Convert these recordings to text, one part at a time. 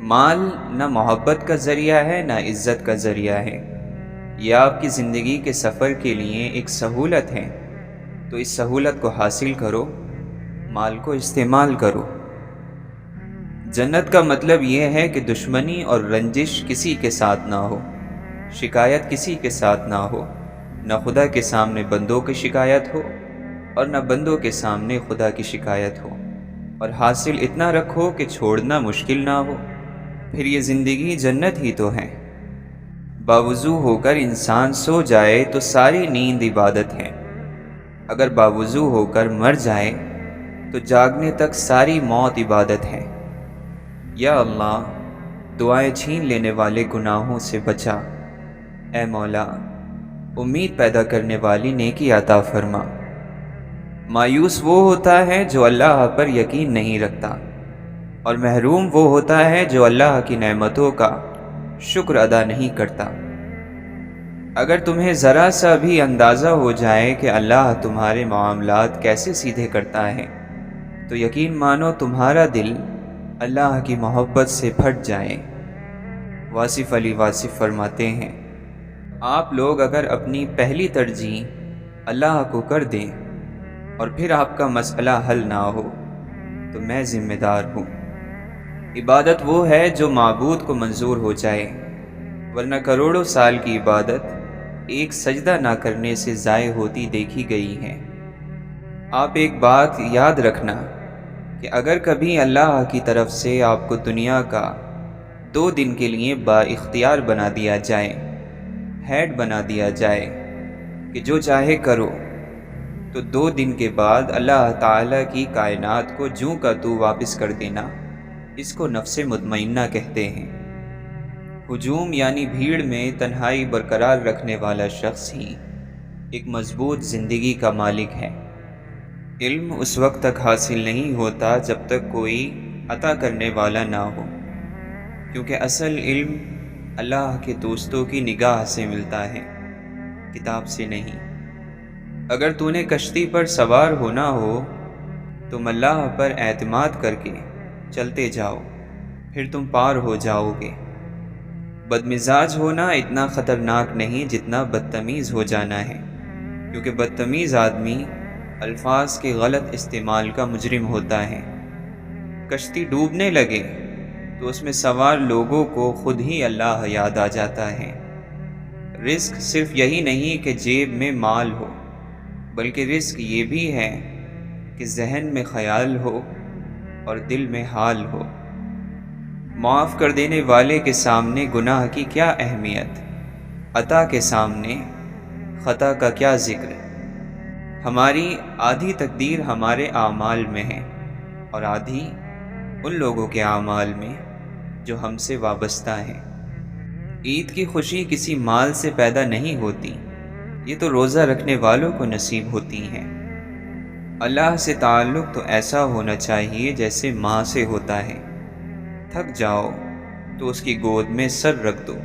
مال نہ محبت کا ذریعہ ہے نہ عزت کا ذریعہ ہے۔ یہ آپ کی زندگی کے سفر کے لیے ایک سہولت ہے، تو اس سہولت کو حاصل کرو، مال کو استعمال کرو۔ جنت کا مطلب یہ ہے کہ دشمنی اور رنجش کسی کے ساتھ نہ ہو، شکایت کسی کے ساتھ نہ ہو، نہ خدا کے سامنے بندوں کی شکایت ہو اور نہ بندوں کے سامنے خدا کی شکایت ہو، اور حاصل اتنا رکھو کہ چھوڑنا مشکل نہ ہو۔ پھر یہ زندگی جنت ہی تو ہے۔ باوضو ہو کر انسان سو جائے تو ساری نیند عبادت ہے، اگر باوضو ہو کر مر جائے تو جاگنے تک ساری موت عبادت ہے۔ یا اللہ، دعائیں چھین لینے والے گناہوں سے بچا، اے مولا امید پیدا کرنے والی نیکی عطا فرما۔ مایوس وہ ہوتا ہے جو اللہ پر یقین نہیں رکھتا، اور محروم وہ ہوتا ہے جو اللہ کی نعمتوں کا شکر ادا نہیں کرتا۔ اگر تمہیں ذرا سا بھی اندازہ ہو جائے کہ اللہ تمہارے معاملات کیسے سیدھے کرتا ہے، تو یقین مانو تمہارا دل اللہ کی محبت سے پھٹ جائے۔ واصف علی واصف فرماتے ہیں، آپ لوگ اگر اپنی پہلی ترجیح اللہ کو کر دیں اور پھر آپ کا مسئلہ حل نہ ہو تو میں ذمہ دار ہوں۔ عبادت وہ ہے جو معبود کو منظور ہو جائے، ورنہ کروڑوں سال کی عبادت ایک سجدہ نہ کرنے سے ضائع ہوتی دیکھی گئی ہے۔ آپ ایک بات یاد رکھنا کہ اگر کبھی اللہ کی طرف سے آپ کو دنیا کا 2 دن کے لیے با اختیار بنا دیا جائے، ہیڈ بنا دیا جائے کہ جو چاہے کرو، تو 2 دن کے بعد اللہ تعالیٰ کی کائنات کو جوں کا تو واپس کر دینا، اس کو نفس مطمئنہ کہتے ہیں۔ ہجوم یعنی بھیڑ میں تنہائی برقرار رکھنے والا شخص ہی ایک مضبوط زندگی کا مالک ہے۔ علم اس وقت تک حاصل نہیں ہوتا جب تک کوئی عطا کرنے والا نہ ہو، کیونکہ اصل علم اللہ کے دوستوں کی نگاہ سے ملتا ہے، کتاب سے نہیں۔ اگر تو نے کشتی پر سوار ہونا ہو تم اللہ پر اعتماد کر کے چلتے جاؤ، پھر تم پار ہو جاؤ گے۔ بدمزاج ہونا اتنا خطرناک نہیں جتنا بدتمیز ہو جانا ہے، کیونکہ بدتمیز آدمی الفاظ کے غلط استعمال کا مجرم ہوتا ہے۔ کشتی ڈوبنے لگے تو اس میں سوار لوگوں کو خود ہی اللہ یاد آ جاتا ہے۔ رزق صرف یہی نہیں کہ جیب میں مال ہو، بلکہ رزق یہ بھی ہے کہ ذہن میں خیال ہو اور دل میں حال ہو۔ معاف کر دینے والے کے سامنے گناہ کی کیا اہمیت، عطا کے سامنے خطا کا کیا ذکر۔ ہماری آدھی تقدیر ہمارے اعمال میں ہے اور آدھی ان لوگوں کے اعمال میں جو ہم سے وابستہ ہیں۔ عید کی خوشی کسی مال سے پیدا نہیں ہوتی، یہ تو روزہ رکھنے والوں کو نصیب ہوتی ہے۔ اللہ سے تعلق تو ایسا ہونا چاہیے جیسے ماں سے ہوتا ہے، تھک جاؤ تو اس کی گود میں سر رکھ دو۔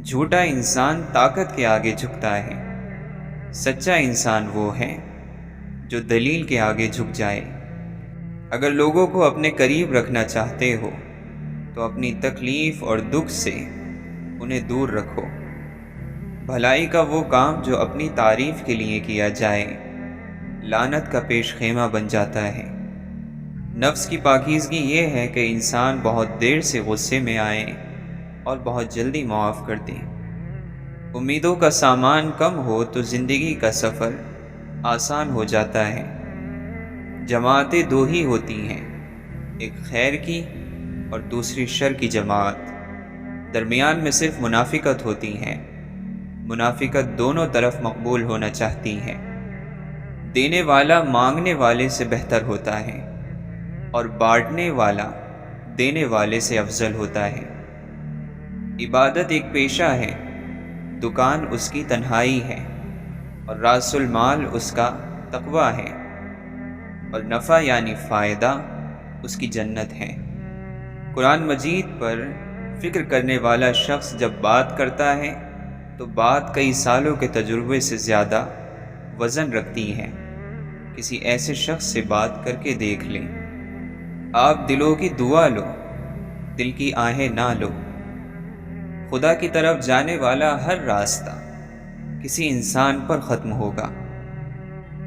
جھوٹا انسان طاقت کے آگے جھکتا ہے، سچا انسان وہ ہے جو دلیل کے آگے جھک جائے۔ اگر لوگوں کو اپنے قریب رکھنا چاہتے ہو تو اپنی تکلیف اور دکھ سے انہیں دور رکھو۔ بھلائی کا وہ کام جو اپنی تعریف کے لیے کیا جائے لعنت کا پیش خیمہ بن جاتا ہے۔ نفس کی پاکیزگی یہ ہے کہ انسان بہت دیر سے غصے میں آئے اور بہت جلدی معاف کر دے۔ امیدوں کا سامان کم ہو تو زندگی کا سفر آسان ہو جاتا ہے۔ جماعتیں 2 ہی ہوتی ہیں، ایک خیر کی اور دوسری شر کی جماعت۔ درمیان میں صرف منافقت ہوتی ہے۔ منافقت دونوں طرف مقبول ہونا چاہتی ہے۔ دینے والا مانگنے والے سے بہتر ہوتا ہے اور بانٹنے والا دینے والے سے افضل ہوتا ہے۔ عبادت ایک پیشہ ہے، دکان اس کی تنہائی ہے، اور راس المال اس کا تقویٰ ہے، اور نفع یعنی فائدہ اس کی جنت ہے۔ قرآن مجید پر فکر کرنے والا شخص جب بات کرتا ہے تو بات کئی سالوں کے تجربے سے زیادہ وزن رکھتی ہے۔ کسی ایسے شخص سے بات کر کے دیکھ لیں۔ آپ دلوں کی دعا لو، دل کی آہیں نہ لو۔ خدا کی طرف جانے والا ہر راستہ کسی انسان پر ختم ہوگا۔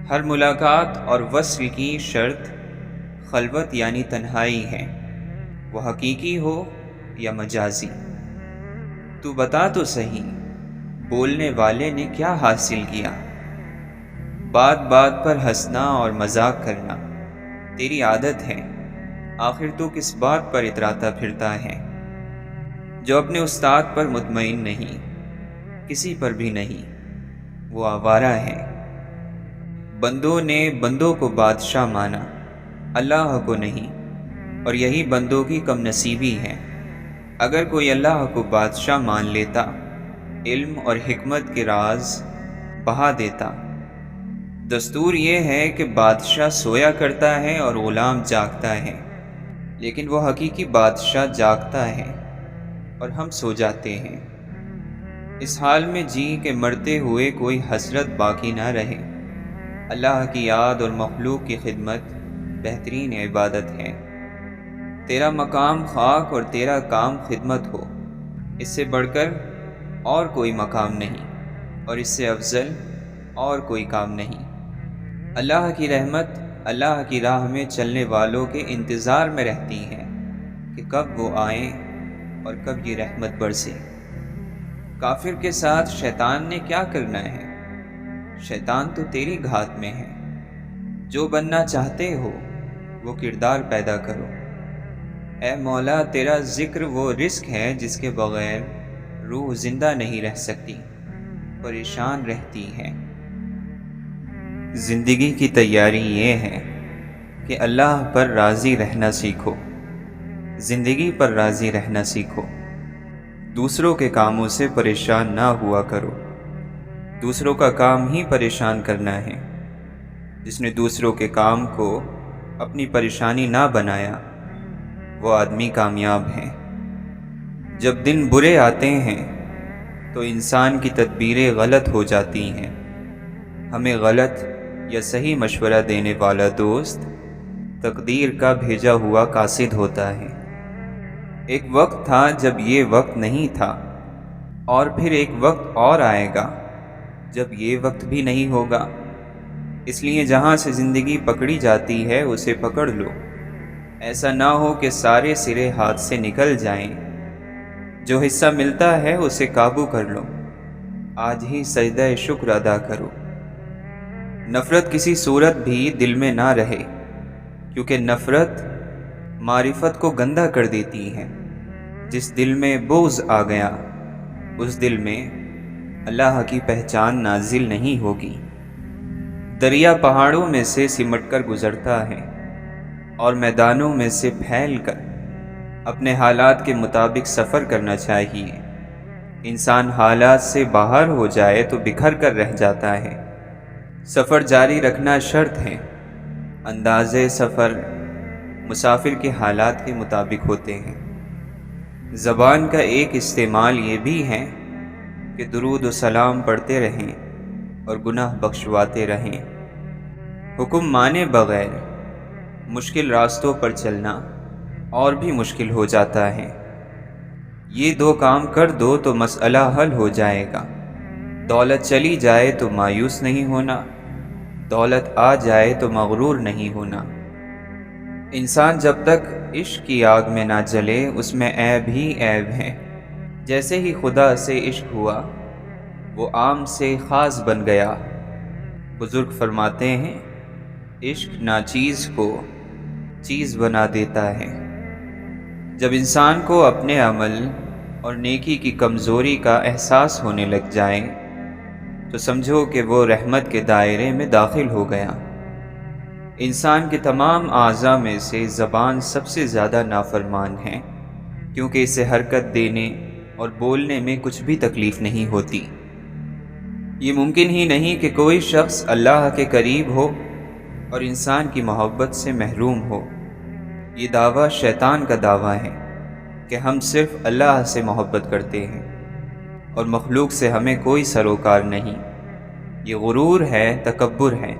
ہر ملاقات اور وصل کی شرط خلوت یعنی تنہائی ہے، وہ حقیقی ہو یا مجازی۔ تو بتا تو صحیح، بولنے والے نے کیا حاصل کیا؟ بات بات پر ہنسنا اور مذاق کرنا تیری عادت ہے، آخر تو کس بات پر اتراتا پھرتا ہے؟ جو اپنے استاد پر مطمئن نہیں، کسی پر بھی نہیں، وہ آوارہ ہے۔ بندوں نے بندوں کو بادشاہ مانا، اللہ کو نہیں، اور یہی بندوں کی کم نصیبی ہے۔ اگر کوئی اللہ کو بادشاہ مان لیتا، علم اور حکمت کے راز بہا دیتا۔ دستور یہ ہے کہ بادشاہ سویا کرتا ہے اور غلام جاگتا ہے، لیکن وہ حقیقی بادشاہ جاگتا ہے اور ہم سو جاتے ہیں۔ اس حال میں جی کہ مرتے ہوئے کوئی حسرت باقی نہ رہے۔ اللہ کی یاد اور مخلوق کی خدمت بہترین عبادت ہے۔ تیرا مقام خاک اور تیرا کام خدمت ہو، اس سے بڑھ کر اور کوئی مقام نہیں، اور اس سے افضل اور کوئی کام نہیں۔ اللہ کی رحمت اللہ کی راہ میں چلنے والوں کے انتظار میں رہتی ہے کہ کب وہ آئیں اور کب یہ رحمت برسے۔ کافر کے ساتھ شیطان نے کیا کرنا ہے؟ شیطان تو تیری گھات میں ہے۔ جو بننا چاہتے ہو وہ کردار پیدا کرو۔ اے مولا، تیرا ذکر وہ رزق ہے جس کے بغیر روح زندہ نہیں رہ سکتی، پریشان رہتی ہے۔ زندگی کی تیاری یہ ہے کہ اللہ پر راضی رہنا سیکھو، زندگی پر راضی رہنا سیکھو۔ دوسروں کے کاموں سے پریشان نہ ہوا کرو، دوسروں کا کام ہی پریشان کرنا ہے۔ جس نے دوسروں کے کام کو اپنی پریشانی نہ بنایا، وہ آدمی کامیاب ہے۔ جب دن برے آتے ہیں تو انسان کی تدبیریں غلط ہو جاتی ہیں۔ ہمیں غلط یا صحیح مشورہ دینے والا دوست تقدیر کا بھیجا ہوا قاصد ہوتا ہے۔ ایک وقت تھا جب یہ وقت نہیں تھا، اور پھر ایک وقت اور آئے گا جب یہ وقت بھی نہیں ہوگا۔ اس لیے جہاں سے زندگی پکڑی جاتی ہے اسے پکڑ لو، ایسا نہ ہو کہ سارے سرے ہاتھ سے نکل جائیں۔ جو حصہ ملتا ہے اسے قابو کر لو، آج ہی سجدہ شکر ادا کرو۔ نفرت کسی صورت بھی دل میں نہ رہے، کیونکہ نفرت معرفت کو گندا کر دیتی ہے۔ جس دل میں بغض آ گیا، اس دل میں اللہ کی پہچان نازل نہیں ہوگی۔ دریا پہاڑوں میں سے سمٹ کر گزرتا ہے، اور میدانوں میں سے پھیل کر۔ اپنے حالات کے مطابق سفر کرنا چاہیے۔ انسان حالات سے باہر ہو جائے تو بکھر کر رہ جاتا ہے۔ سفر جاری رکھنا شرط ہے۔ انداز سفر مسافر کے حالات کے مطابق ہوتے ہیں۔ زبان کا ایک استعمال یہ بھی ہے کہ درود و سلام پڑھتے رہیں اور گناہ بخشواتے رہیں۔ حکم مانے بغیر مشکل راستوں پر چلنا اور بھی مشکل ہو جاتا ہے۔ یہ دو کام کر دو تو مسئلہ حل ہو جائے گا۔ دولت چلی جائے تو مایوس نہیں ہونا، دولت آ جائے تو مغرور نہیں ہونا۔ انسان جب تک عشق کی آگ میں نہ جلے اس میں عیب ہی عیب ہے۔ جیسے ہی خدا سے عشق ہوا وہ عام سے خاص بن گیا۔ بزرگ فرماتے ہیں عشق ناچیز کو چیز بنا دیتا ہے۔ جب انسان کو اپنے عمل اور نیکی کی کمزوری کا احساس ہونے لگ جائے تو سمجھو کہ وہ رحمت کے دائرے میں داخل ہو گیا۔ انسان کے تمام اعضاء میں سے زبان سب سے زیادہ نافرمان ہے، کیونکہ اسے حرکت دینے اور بولنے میں کچھ بھی تکلیف نہیں ہوتی۔ یہ ممکن ہی نہیں کہ کوئی شخص اللہ کے قریب ہو اور انسان کی محبت سے محروم ہو۔ یہ دعویٰ شیطان کا دعویٰ ہے کہ ہم صرف اللہ سے محبت کرتے ہیں اور مخلوق سے ہمیں کوئی سروکار نہیں۔ یہ غرور ہے، تکبر ہے۔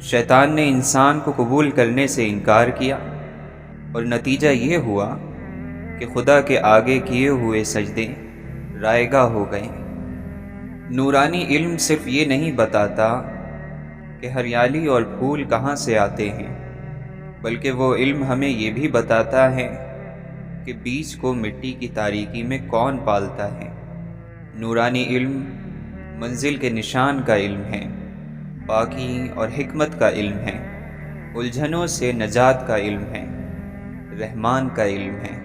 شیطان نے انسان کو قبول کرنے سے انکار کیا، اور نتیجہ یہ ہوا کہ خدا کے آگے کیے ہوئے سجدے رائگاں ہو گئے۔ نورانی علم صرف یہ نہیں بتاتا کہ ہریالی اور پھول کہاں سے آتے ہیں، بلکہ وہ علم ہمیں یہ بھی بتاتا ہے کہ بیج کو مٹی کی تاریکی میں کون پالتا ہے۔ نورانی علم منزل کے نشان کا علم ہے، پاکی اور حکمت کا علم ہے، الجھنوں سے نجات کا علم ہے، رحمان کا علم ہے۔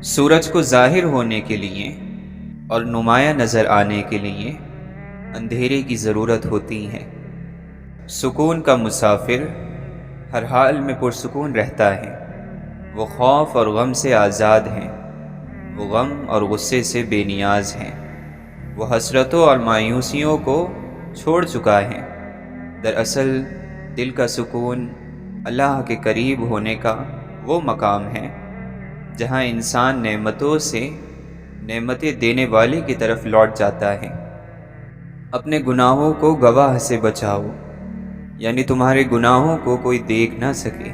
سورج کو ظاہر ہونے کے لیے اور نمایاں نظر آنے کے لیے اندھیرے کی ضرورت ہوتی ہے۔ سکون کا مسافر ہر حال میں پرسکون رہتا ہے، وہ خوف اور غم سے آزاد ہیں، وہ غم اور غصے سے بے نیاز ہیں، وہ حسرتوں اور مایوسیوں کو چھوڑ چکا ہے۔ دراصل دل کا سکون اللہ کے قریب ہونے کا وہ مقام ہے جہاں انسان نعمتوں سے نعمتیں دینے والے کی طرف لوٹ جاتا ہے۔ اپنے گناہوں کو گواہ سے بچاؤ، یعنی تمہارے گناہوں کو کوئی دیکھ نہ سکے۔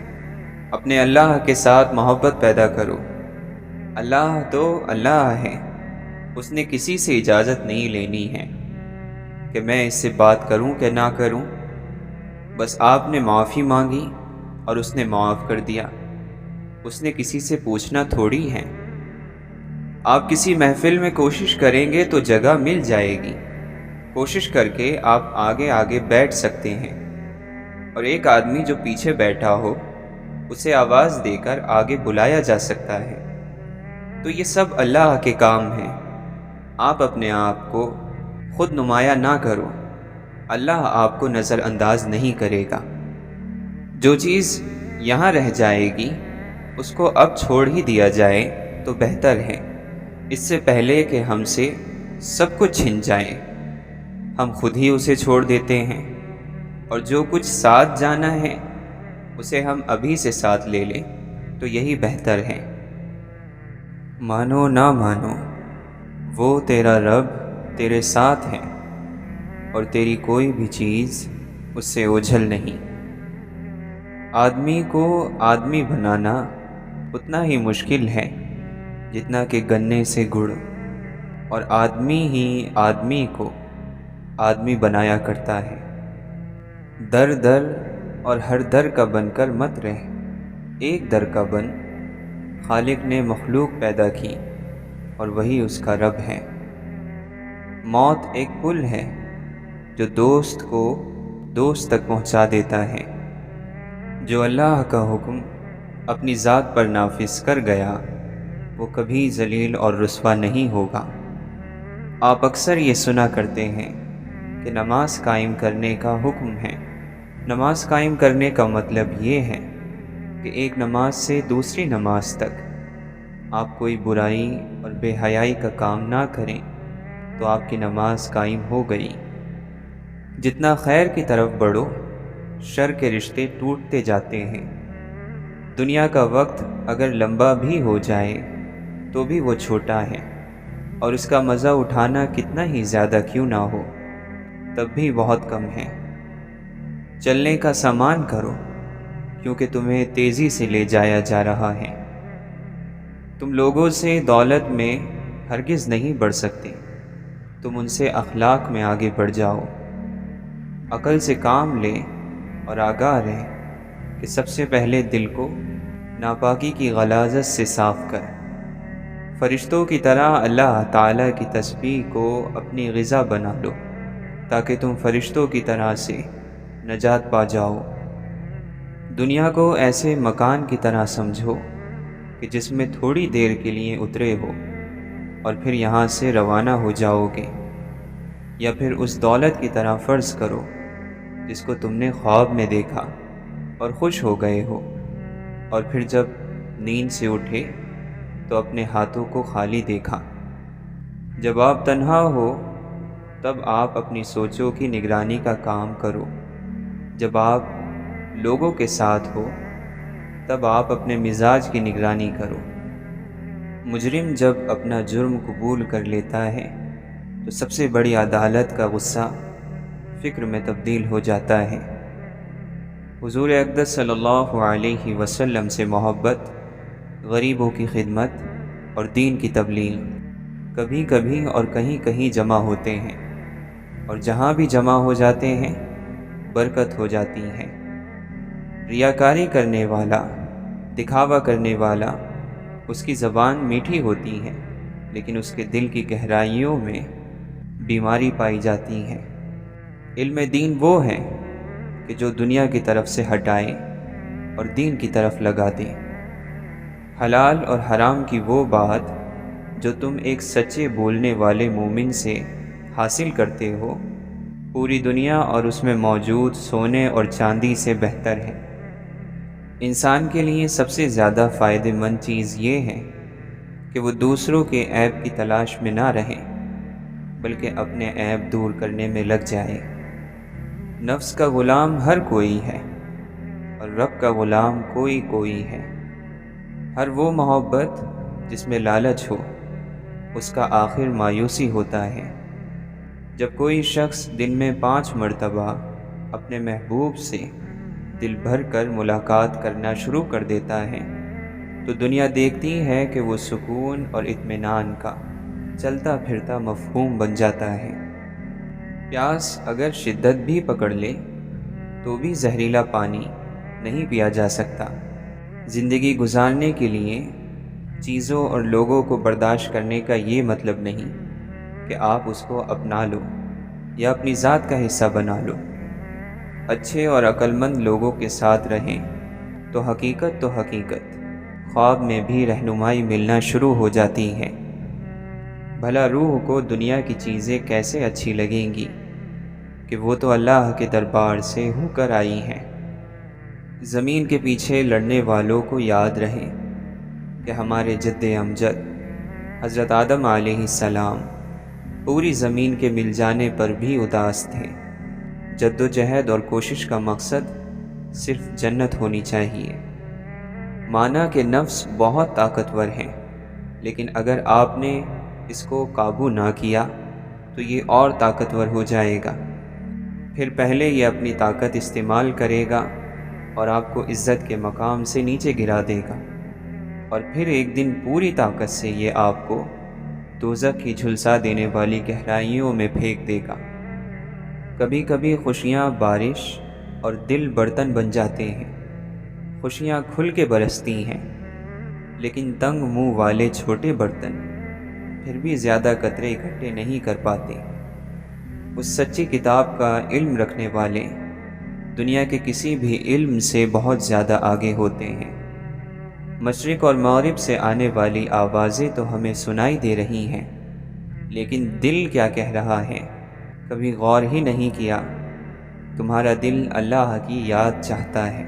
اپنے اللہ کے ساتھ محبت پیدا کرو۔ اللہ تو اللہ ہے، اس نے کسی سے اجازت نہیں لینی ہے کہ میں اس سے بات کروں کہ نہ کروں۔ بس آپ نے معافی مانگی اور اس نے معاف کر دیا۔ اس نے کسی سے پوچھنا تھوڑی ہے۔ آپ کسی محفل میں کوشش کریں گے تو جگہ مل جائے گی، کوشش کر کے آپ آگے آگے بیٹھ سکتے ہیں، اور ایک آدمی جو پیچھے بیٹھا ہو اسے آواز دے کر آگے بلایا جا سکتا ہے۔ تو یہ سب اللہ کے کام ہیں۔ آپ اپنے آپ کو خود نمایاں نہ کرو، اللہ آپ کو نظر انداز نہیں کرے گا۔ جو چیز یہاں رہ جائے گی اس کو اب چھوڑ ہی دیا جائے تو بہتر ہے، اس سے پہلے کہ ہم سے سب کچھ چھن جائے۔ ہم خود ہی اسے چھوڑ دیتے ہیں، اور جو کچھ ساتھ جانا ہے اسے ہم ابھی سے ساتھ لے لیں تو یہی بہتر ہے۔ مانو نہ مانو، وہ تیرا رب تیرے ساتھ ہے، اور تیری کوئی بھی چیز اس سے اوجھل نہیں۔ آدمی کو آدمی بنانا اتنا ہی مشکل ہے جتنا کہ گنے سے گڑ، اور آدمی ہی آدمی کو آدمی بنایا کرتا ہے۔ در در اور ہر در کا بن کر مت رہ، ایک در کا بن۔ خالق نے مخلوق پیدا کی اور وہی اس کا رب ہے۔ موت ایک پل ہے جو دوست کو دوست تک پہنچا دیتا ہے۔ جو اللہ کا حکم اپنی ذات پر نافذ کر گیا وہ کبھی ذلیل اور رسوا نہیں ہوگا۔ آپ اکثر یہ سنا کرتے ہیں کہ نماز قائم کرنے کا حکم ہے۔ نماز قائم کرنے کا مطلب یہ ہے کہ ایک نماز سے دوسری نماز تک آپ کوئی برائی اور بے حیائی کا کام نہ کریں تو آپ کی نماز قائم ہو گئی۔ جتنا خیر کی طرف بڑھو شر کے رشتے ٹوٹتے جاتے ہیں۔ دنیا کا وقت اگر لمبا بھی ہو جائے تو بھی وہ چھوٹا ہے، اور اس کا مزہ اٹھانا کتنا ہی زیادہ کیوں نہ ہو تب بھی بہت کم ہے۔ چلنے کا سامان کرو کیونکہ تمہیں تیزی سے لے جایا جا رہا ہے۔ تم لوگوں سے دولت میں ہرگز نہیں بڑھ سکتے، تم ان سے اخلاق میں آگے بڑھ جاؤ۔ عقل سے کام لے اور آگاہ رہ کہ سب سے پہلے دل کو ناپاکی کی غلاظت سے صاف کر۔ فرشتوں کی طرح اللہ تعالیٰ کی تسبیح کو اپنی غذا بنا لو تاکہ تم فرشتوں کی طرح سے نجات پا جاؤ۔ دنیا کو ایسے مکان کی طرح سمجھو کہ جس میں تھوڑی دیر کے لیے اترے ہو اور پھر یہاں سے روانہ ہو جاؤ گے، یا پھر اس دولت کی طرح فرض کرو جس کو تم نے خواب میں دیکھا اور خوش ہو گئے ہو، اور پھر جب نیند سے اٹھے تو اپنے ہاتھوں کو خالی دیکھا۔ جب آپ تنہا ہو تب آپ اپنی سوچوں کی نگرانی کا کام کرو، جب آپ لوگوں کے ساتھ ہو تب آپ اپنے مزاج کی نگرانی کرو۔ مجرم جب اپنا جرم قبول کر لیتا ہے تو سب سے بڑی عدالت کا غصہ فکر میں تبدیل ہو جاتا ہے۔ حضور اقدس صلی اللہ علیہ وسلم سے محبت، غریبوں کی خدمت اور دین کی تبلیغ کبھی کبھی اور کہیں کہیں جمع ہوتے ہیں، اور جہاں بھی جمع ہو جاتے ہیں برکت ہو جاتی ہے۔ ریاکاری کرنے والا، دکھاوا کرنے والا، اس کی زبان میٹھی ہوتی ہے لیکن اس کے دل کی گہرائیوں میں بیماری پائی جاتی ہے۔ علم دین وہ ہے کہ جو دنیا کی طرف سے ہٹائے اور دین کی طرف لگا دے۔ حلال اور حرام کی وہ بات جو تم ایک سچے بولنے والے مومن سے حاصل کرتے ہو، پوری دنیا اور اس میں موجود سونے اور چاندی سے بہتر ہے۔ انسان کے لیے سب سے زیادہ فائدہ مند چیز یہ ہے کہ وہ دوسروں کے عیب کی تلاش میں نہ رہے بلکہ اپنے عیب دور کرنے میں لگ جائے۔ نفس کا غلام ہر کوئی ہے اور رب کا غلام کوئی کوئی ہے۔ ہر وہ محبت جس میں لالچ ہو اس کا آخر مایوسی ہوتا ہے۔ جب کوئی شخص دن میں 5 مرتبہ اپنے محبوب سے دل بھر کر ملاقات کرنا شروع کر دیتا ہے تو دنیا دیکھتی ہے کہ وہ سکون اور اطمینان کا چلتا پھرتا مفہوم بن جاتا ہے۔ پیاس اگر شدت بھی پکڑ لے تو بھی زہریلا پانی نہیں پیا جا سکتا۔ زندگی گزارنے کے لیے چیزوں اور لوگوں کو برداشت کرنے کا یہ مطلب نہیں کہ آپ اس کو اپنا لو یا اپنی ذات کا حصہ بنا لو۔ اچھے اور عقل مند لوگوں کے ساتھ رہیں تو حقیقت خواب میں بھی رہنمائی ملنا شروع ہو جاتی ہے۔ بھلا روح کو دنیا کی چیزیں کیسے اچھی لگیں گی کہ وہ تو اللہ کے دربار سے ہو کر آئی ہیں۔ زمین کے پیچھے لڑنے والوں کو یاد رہے کہ ہمارے جد امجد حضرت آدم علیہ السلام پوری زمین کے مل جانے پر بھی اداس تھے۔ جد و جہد اور کوشش کا مقصد صرف جنت ہونی چاہیے۔ مانا کہ نفس بہت طاقتور ہے لیکن اگر آپ نے اس کو قابو نہ کیا تو یہ اور طاقتور ہو جائے گا۔ پھر پہلے یہ اپنی طاقت استعمال کرے گا اور آپ کو عزت کے مقام سے نیچے گرا دے گا، اور پھر ایک دن پوری طاقت سے یہ آپ کو دوزخ کی جھلسا دینے والی گہرائیوں میں پھینک دے گا۔ کبھی کبھی خوشیاں بارش اور دل برتن بن جاتے ہیں۔ خوشیاں کھل کے برستی ہیں لیکن تنگ منہ والے چھوٹے برتن پھر بھی زیادہ قطرے اکٹھے نہیں کر پاتے۔ اس سچی کتاب کا علم رکھنے والے دنیا کے کسی بھی علم سے بہت زیادہ آگے ہوتے ہیں۔ مشرق اور مغرب سے آنے والی آوازیں تو ہمیں سنائی دے رہی ہیں لیکن دل کیا کہہ رہا ہے کبھی غور ہی نہیں کیا۔ تمہارا دل اللہ کی یاد چاہتا ہے۔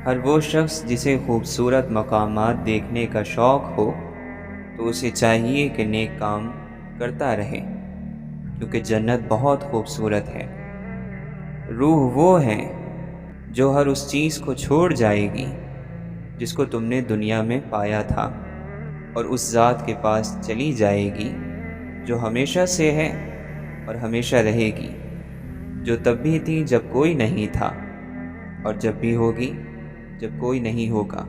ہر وہ شخص جسے خوبصورت مقامات دیکھنے کا شوق ہو تو اسے چاہیے کہ نیک کام کرتا رہے کیونکہ جنت بہت خوبصورت ہے۔ روح وہ ہے جو ہر اس چیز کو چھوڑ جائے گی جس کو تم نے دنیا میں پایا تھا اور اس ذات کے پاس چلی جائے گی جو ہمیشہ سے ہے اور ہمیشہ رہے گی، جو تب بھی تھی جب کوئی نہیں تھا اور جب بھی ہوگی جب کوئی نہیں ہوگا۔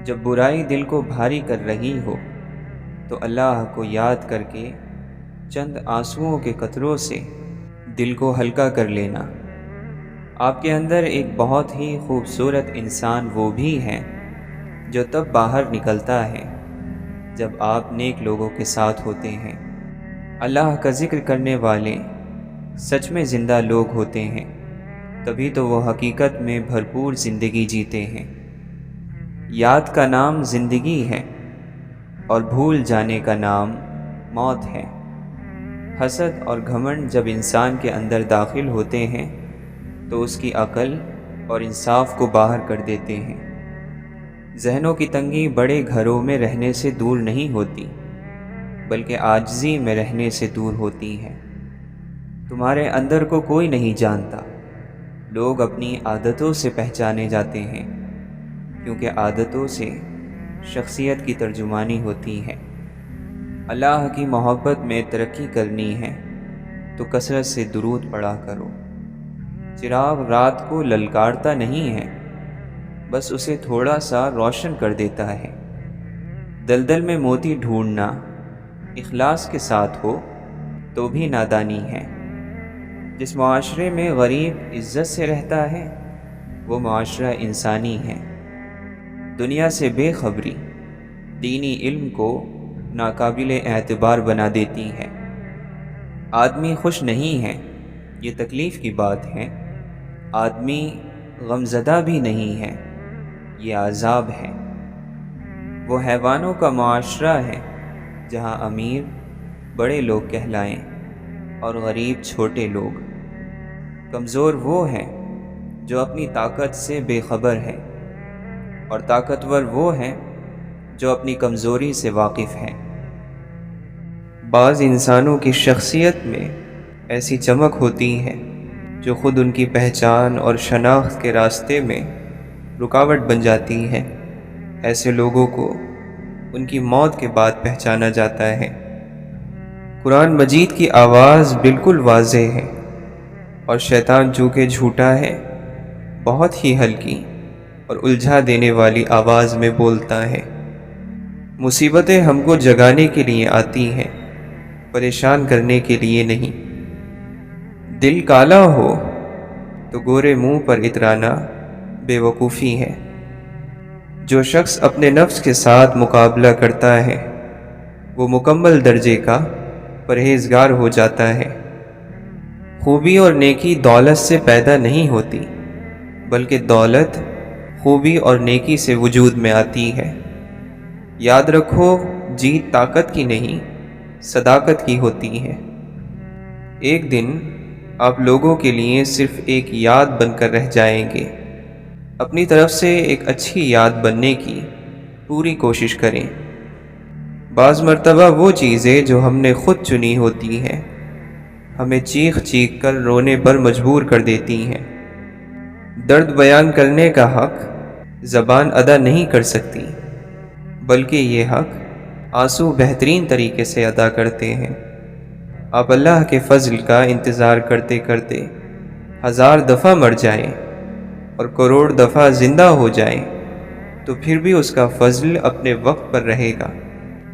جب برائی دل کو بھاری کر رہی ہو تو اللہ کو یاد کر کے چند آنسوؤں کے قطروں سے دل کو ہلکا کر لینا۔ آپ کے اندر ایک بہت ہی خوبصورت انسان وہ بھی ہے جو تب باہر نکلتا ہے جب آپ نیک لوگوں کے ساتھ ہوتے ہیں۔ اللہ کا ذکر کرنے والے سچ میں زندہ لوگ ہوتے ہیں، تبھی تو وہ حقیقت میں بھرپور زندگی جیتے ہیں۔ یاد کا نام زندگی ہے اور بھول جانے کا نام موت ہے۔ حسد اور گھمنڈ جب انسان کے اندر داخل ہوتے ہیں تو اس کی عقل اور انصاف کو باہر کر دیتے ہیں۔ ذہنوں کی تنگی بڑے گھروں میں رہنے سے دور نہیں ہوتی بلکہ عاجزی میں رہنے سے دور ہوتی ہے۔ تمہارے اندر کو کوئی نہیں جانتا، لوگ اپنی عادتوں سے پہچانے جاتے ہیں کیونکہ عادتوں سے شخصیت کی ترجمانی ہوتی ہے۔ اللہ کی محبت میں ترقی کرنی ہے تو کثرت سے درود پڑھا کرو۔ چراغ رات کو للکارتا نہیں ہے، بس اسے تھوڑا سا روشن کر دیتا ہے۔ دلدل میں موتی ڈھونڈنا اخلاص کے ساتھ ہو تو بھی نادانی ہے۔ جس معاشرے میں غریب عزت سے رہتا ہے وہ معاشرہ انسانی ہے۔ دنیا سے بے خبری دینی علم کو ناقابل اعتبار بنا دیتی ہے۔ آدمی خوش نہیں ہے، یہ تکلیف کی بات ہے۔ آدمی غمزدہ بھی نہیں ہے، یہ عذاب ہے۔ وہ حیوانوں کا معاشرہ ہے جہاں امیر بڑے لوگ کہلائیں اور غریب چھوٹے لوگ۔ کمزور وہ ہے جو اپنی طاقت سے بے خبر ہے، اور طاقتور وہ ہے جو اپنی کمزوری سے واقف ہے۔ بعض انسانوں کی شخصیت میں ایسی چمک ہوتی ہے جو خود ان کی پہچان اور شناخت کے راستے میں رکاوٹ بن جاتی ہے۔ ایسے لوگوں کو ان کی موت کے بعد پہچانا جاتا ہے۔ قرآن مجید کی آواز بالکل واضح ہے، اور شیطان چونکہ جھوٹا ہے بہت ہی ہلکی اور الجھا دینے والی آواز میں بولتا ہے۔ مصیبتیں ہم کو جگانے کے لیے آتی ہیں، پریشان کرنے کے لیے نہیں۔ دل کالا ہو تو گورے منہ پر اترانا بے وقوفی ہے۔ جو شخص اپنے نفس کے ساتھ مقابلہ کرتا ہے وہ مکمل درجے کا پرہیزگار ہو جاتا ہے۔ خوبی اور نیکی دولت سے پیدا نہیں ہوتی، بلکہ دولت خوبی اور نیکی سے وجود میں آتی ہے۔ یاد رکھو، جیت طاقت کی نہیں صداقت کی ہوتی ہے۔ ایک دن آپ لوگوں کے لیے صرف ایک یاد بن کر رہ جائیں گے۔ اپنی طرف سے ایک اچھی یاد بننے کی پوری کوشش کریں۔ بعض مرتبہ وہ چیزیں جو ہم نے خود چنی ہوتی ہیں ہمیں چیخ چیخ کر رونے پر مجبور کر دیتی ہیں۔ درد بیان کرنے کا حق زبان ادا نہیں کر سکتی، بلکہ یہ حق آنسو بہترین طریقے سے ادا کرتے ہیں۔ آپ اللہ کے فضل کا انتظار کرتے کرتے 1000 دفعہ مر جائیں اور کروڑ دفعہ زندہ ہو جائیں تو پھر بھی اس کا فضل اپنے وقت پر رہے گا۔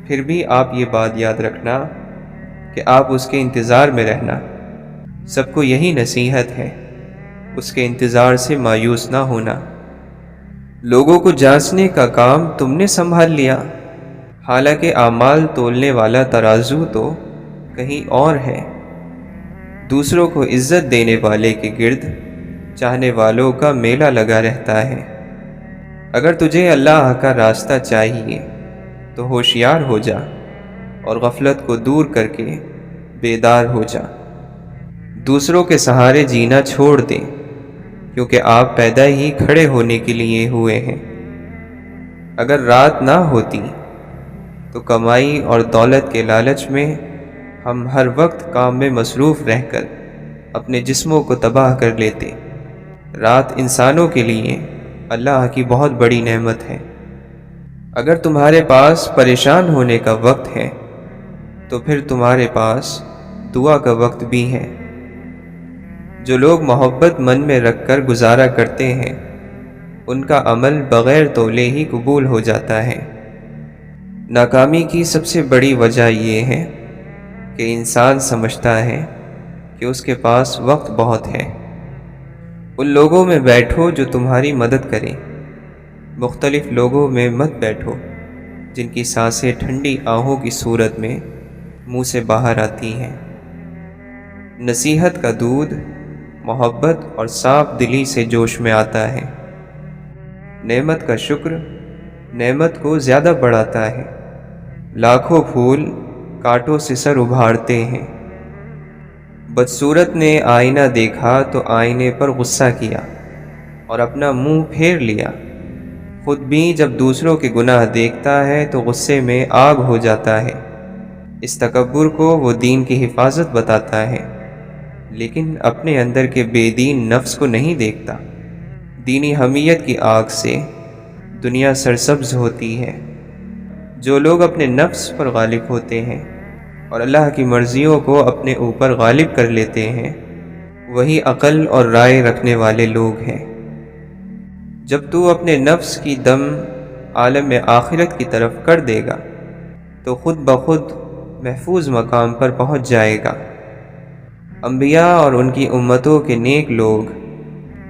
پھر بھی آپ یہ بات یاد رکھنا کہ آپ اس کے انتظار میں رہنا۔ سب کو یہی نصیحت ہے، اس کے انتظار سے مایوس نہ ہونا۔ لوگوں کو جانچنے کا کام تم نے سنبھال لیا، حالانکہ اعمال تولنے والا ترازو تو کہیں اور ہے۔ دوسروں کو عزت دینے والے کے گرد چاہنے والوں کا میلہ لگا رہتا ہے۔ اگر تجھے اللہ کا راستہ چاہیے تو ہوشیار ہو جا اور غفلت کو دور کر کے بیدار ہو جا۔ دوسروں کے سہارے جینا چھوڑ دیں، کیونکہ آپ پیدا ہی کھڑے ہونے کے لیے ہوئے ہیں۔ اگر رات نہ ہوتی تو کمائی اور دولت کے لالچ میں ہم ہر وقت کام میں مصروف رہ کر اپنے جسموں کو تباہ کر لیتے۔ رات انسانوں کے لیے اللہ کی بہت بڑی نعمت ہے۔ اگر تمہارے پاس پریشان ہونے کا وقت ہے تو پھر تمہارے پاس دعا کا وقت بھی ہے۔ جو لوگ محبت من میں رکھ کر گزارا کرتے ہیں ان کا عمل بغیر تولے ہی قبول ہو جاتا ہے۔ ناکامی کی سب سے بڑی وجہ یہ ہے کہ انسان سمجھتا ہے کہ اس کے پاس وقت بہت ہے۔ ان لوگوں میں بیٹھو جو تمہاری مدد کریں، مختلف لوگوں میں مت بیٹھو جن کی سانسیں ٹھنڈی آہوں کی صورت میں منہ سے باہر آتی ہیں۔ نصیحت کا دودھ محبت اور صاف دلی سے جوش میں آتا ہے۔ نعمت کا شکر نعمت کو زیادہ بڑھاتا ہے۔ لاکھوں پھول کانٹوں سے سر ابھارتے ہیں۔ بدصورت نے آئینہ دیکھا تو آئینے پر غصہ کیا اور اپنا منہ پھیر لیا۔ خود بھی جب دوسروں کے گناہ دیکھتا ہے تو غصے میں آگ ہو جاتا ہے۔ اس تکبر کو وہ دین کی حفاظت بتاتا ہے، لیکن اپنے اندر کے بے دین نفس کو نہیں دیکھتا۔ دینی حمیت کی آگ سے دنیا سرسبز ہوتی ہے۔ جو لوگ اپنے نفس پر غالب ہوتے ہیں اور اللہ کی مرضیوں کو اپنے اوپر غالب کر لیتے ہیں وہی عقل اور رائے رکھنے والے لوگ ہیں۔ جب تو اپنے نفس کی دم عالم آخرت کی طرف کر دے گا تو خود بخود محفوظ مقام پر پہنچ جائے گا۔ انبیاء اور ان کی امتوں کے نیک لوگ،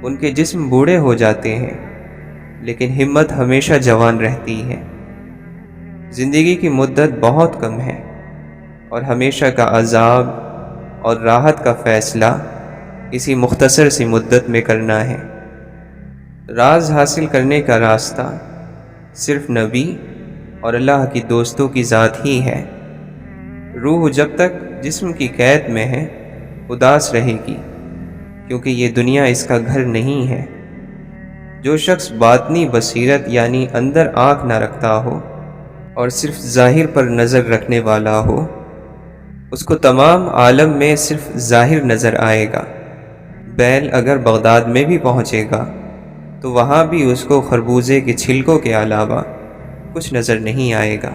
ان کے جسم بوڑھے ہو جاتے ہیں لیکن ہمت ہمیشہ جوان رہتی ہے۔ زندگی کی مدت بہت کم ہے اور ہمیشہ کا عذاب اور راحت کا فیصلہ اسی مختصر سی مدت میں کرنا ہے۔ راز حاصل کرنے کا راستہ صرف نبی اور اللہ کی دوستوں کی ذات ہی ہے۔ روح جب تک جسم کی قید میں ہے اداس رہے گی، کیونکہ یہ دنیا اس کا گھر نہیں ہے۔ جو شخص باطنی بصیرت یعنی اندر آنکھ نہ رکھتا ہو اور صرف ظاہر پر نظر رکھنے والا ہو، اس کو تمام عالم میں صرف ظاہر نظر آئے گا۔ بیل اگر بغداد میں بھی پہنچے گا تو وہاں بھی اس کو خربوزے کے چھلکوں کے علاوہ کچھ نظر نہیں آئے گا۔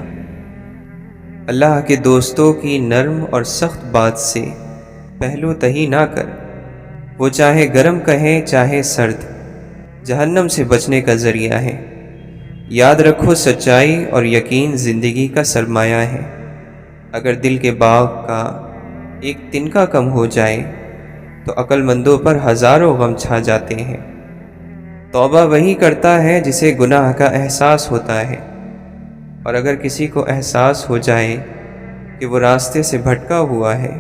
اللہ کے دوستوں کی نرم اور سخت بات سے پہلو تہی نہ کر، وہ چاہے گرم کہیں چاہے سرد، جہنم سے بچنے کا ذریعہ ہے۔ یاد رکھو سچائی اور یقین زندگی کا سرمایہ ہے۔ اگر دل کے باغ کا ایک تنکا کم ہو جائے تو عقل مندوں پر ہزاروں غم چھا جاتے ہیں۔ توبہ وہی کرتا ہے جسے گناہ کا احساس ہوتا ہے، اور اگر کسی کو احساس ہو جائے کہ وہ راستے سے بھٹکا ہوا ہے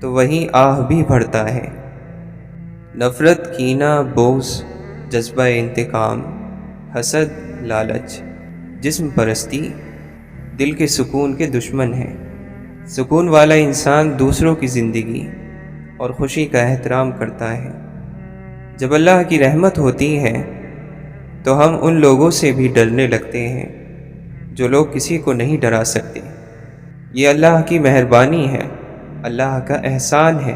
تو وہی آہ بھی بھرتا ہے۔ نفرت، کینہ، بغض، جذبہ انتقام، حسد، لالچ، جسم پرستی دل کے سکون کے دشمن ہیں۔ سکون والا انسان دوسروں کی زندگی اور خوشی کا احترام کرتا ہے۔ جب اللہ کی رحمت ہوتی ہے تو ہم ان لوگوں سے بھی ڈرنے لگتے ہیں جو لوگ کسی کو نہیں ڈرا سکتے۔ یہ اللہ کی مہربانی ہے، اللہ کا احسان ہے۔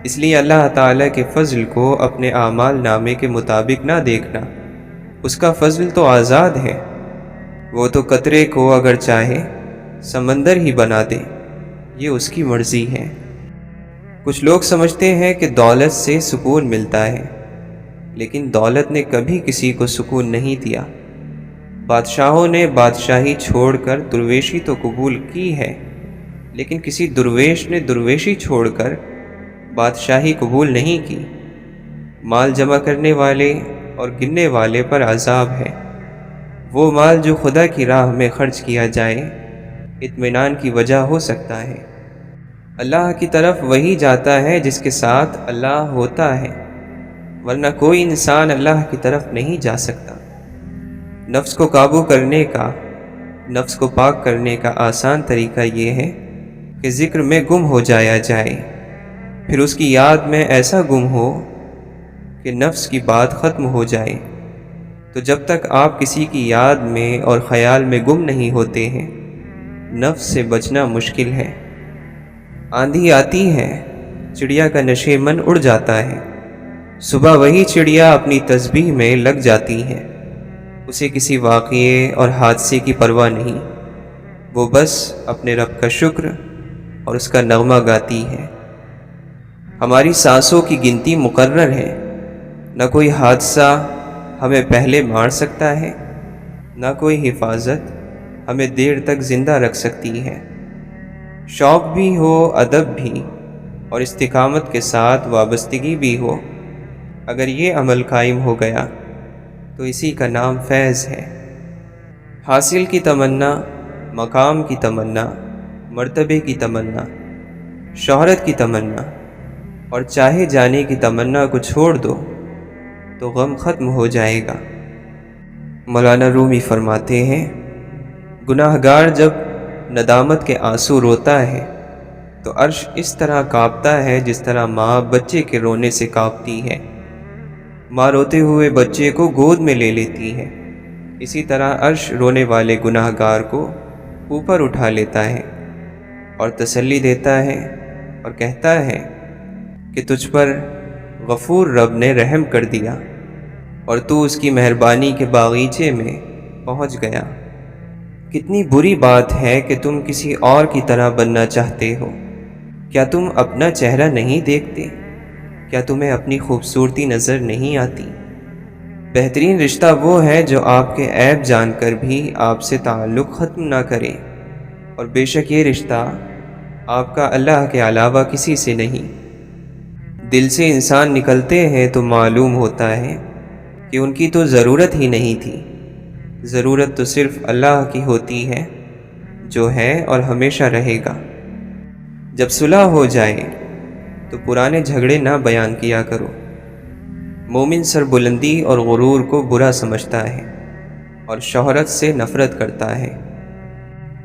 اس لیے اللہ تعالیٰ کے فضل کو اپنے اعمال نامے کے مطابق نہ دیکھنا۔ اس کا فضل تو آزاد ہے، وہ تو قطرے کو اگر چاہے سمندر ہی بنا دے، یہ اس کی مرضی ہے۔ کچھ لوگ سمجھتے ہیں کہ دولت سے سکون ملتا ہے، لیکن دولت نے کبھی کسی کو سکون نہیں دیا۔ بادشاہوں نے بادشاہی چھوڑ کر درویشی تو قبول کی ہے، لیکن کسی درویش نے درویشی چھوڑ کر بادشاہی قبول نہیں کی۔ مال جمع کرنے والے اور گننے والے پر عذاب ہے۔ وہ مال جو خدا کی راہ میں خرچ کیا جائے اطمینان کی وجہ ہو سکتا ہے۔ اللہ کی طرف وہی جاتا ہے جس کے ساتھ اللہ ہوتا ہے، ورنہ کوئی انسان اللہ کی طرف نہیں جا سکتا۔ نفس کو قابو کرنے کا، نفس کو پاک کرنے کا آسان طریقہ یہ ہے کہ ذکر میں گم ہو جایا جائے، پھر اس کی یاد میں ایسا گم ہو کہ نفس کی بات ختم ہو جائے۔ تو جب تک آپ کسی کی یاد میں اور خیال میں گم نہیں ہوتے ہیں، نفس سے بچنا مشکل ہے۔ آندھی آتی ہے، چڑیا کا نشیمن اڑ جاتا ہے، صبح وہی چڑیا اپنی تسبیح میں لگ جاتی ہے۔ اسے کسی واقعے اور حادثے کی پرواہ نہیں، وہ بس اپنے رب کا شکر اور اس کا نغمہ گاتی ہے۔ ہماری سانسوں کی گنتی مقرر ہے، نہ کوئی حادثہ ہمیں پہلے مار سکتا ہے، نہ کوئی حفاظت ہمیں دیر تک زندہ رکھ سکتی ہے۔ شوق بھی ہو، ادب بھی، اور استقامت کے ساتھ وابستگی بھی ہو، اگر یہ عمل قائم ہو گیا تو اسی کا نام فیض ہے۔ حاصل کی تمنا، مقام کی تمنا، مرتبے کی تمنا، شہرت کی تمنا اور چاہے جانے کی تمنا کو چھوڑ دو تو غم ختم ہو جائے گا۔ مولانا رومی فرماتے ہیں، گناہ گار جب ندامت کے آنسو روتا ہے تو عرش اس طرح کانپتا ہے جس طرح ماں بچے کے رونے سے کانپتی ہے۔ ماں روتے ہوئے بچے کو گود میں لے لیتی ہے، اسی طرح عرش رونے والے گناہ گار کو اوپر اٹھا لیتا ہے اور تسلی دیتا ہے اور کہتا ہے کہ تجھ پر غفور رب نے رحم کر دیا اور تو اس کی مہربانی کے باغیچے میں پہنچ گیا۔ کتنی بری بات ہے کہ تم کسی اور کی طرح بننا چاہتے ہو۔ کیا تم اپنا چہرہ نہیں دیکھتے؟ کیا تمہیں اپنی خوبصورتی نظر نہیں آتی؟ بہترین رشتہ وہ ہے جو آپ کے عیب جان کر بھی آپ سے تعلق ختم نہ کرے، اور بے شک یہ رشتہ آپ کا اللہ کے علاوہ کسی سے نہیں۔ دل سے انسان نکلتے ہیں تو معلوم ہوتا ہے کہ ان کی تو ضرورت ہی نہیں تھی، ضرورت تو صرف اللہ کی ہوتی ہے جو ہے اور ہمیشہ رہے گا۔ جب صلح ہو جائے تو پرانے جھگڑے نہ بیان کیا کرو۔ مومن سربلندی اور غرور کو برا سمجھتا ہے اور شہرت سے نفرت کرتا ہے۔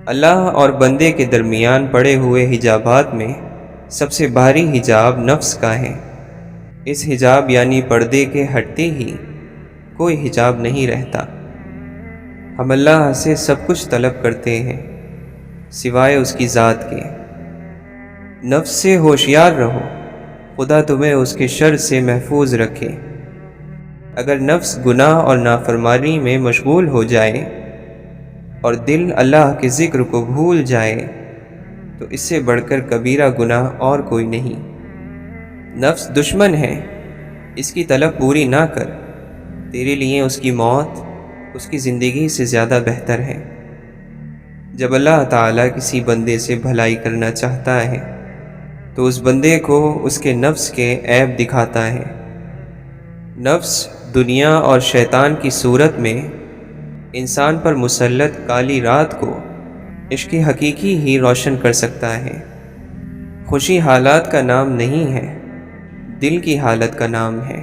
اللہ اور بندے کے درمیان پڑے ہوئے حجابات میں سب سے بھاری حجاب نفس کا ہے۔ اس حجاب یعنی پردے کے ہٹتے ہی کوئی حجاب نہیں رہتا۔ ہم اللہ سے سب کچھ طلب کرتے ہیں سوائے اس کی ذات کے۔ نفس سے ہوشیار رہو، خدا تمہیں اس کے شر سے محفوظ رکھے۔ اگر نفس گناہ اور نافرمانی میں مشغول ہو جائے اور دل اللہ کے ذکر کو بھول جائے تو اس سے بڑھ کر کبیرہ گناہ اور کوئی نہیں۔ نفس دشمن ہے، اس کی طلب پوری نہ کر، تیرے لیے اس کی موت اس کی زندگی سے زیادہ بہتر ہے۔ جب اللہ تعالیٰ کسی بندے سے بھلائی کرنا چاہتا ہے تو اس بندے کو اس کے نفس کے عیب دکھاتا ہے۔ نفس دنیا اور شیطان کی صورت میں انسان پر مسلط کالی رات کو عشق حقیقی ہی روشن کر سکتا ہے۔ خوشی حالات کا نام نہیں ہے، دل کی حالت کا نام ہے۔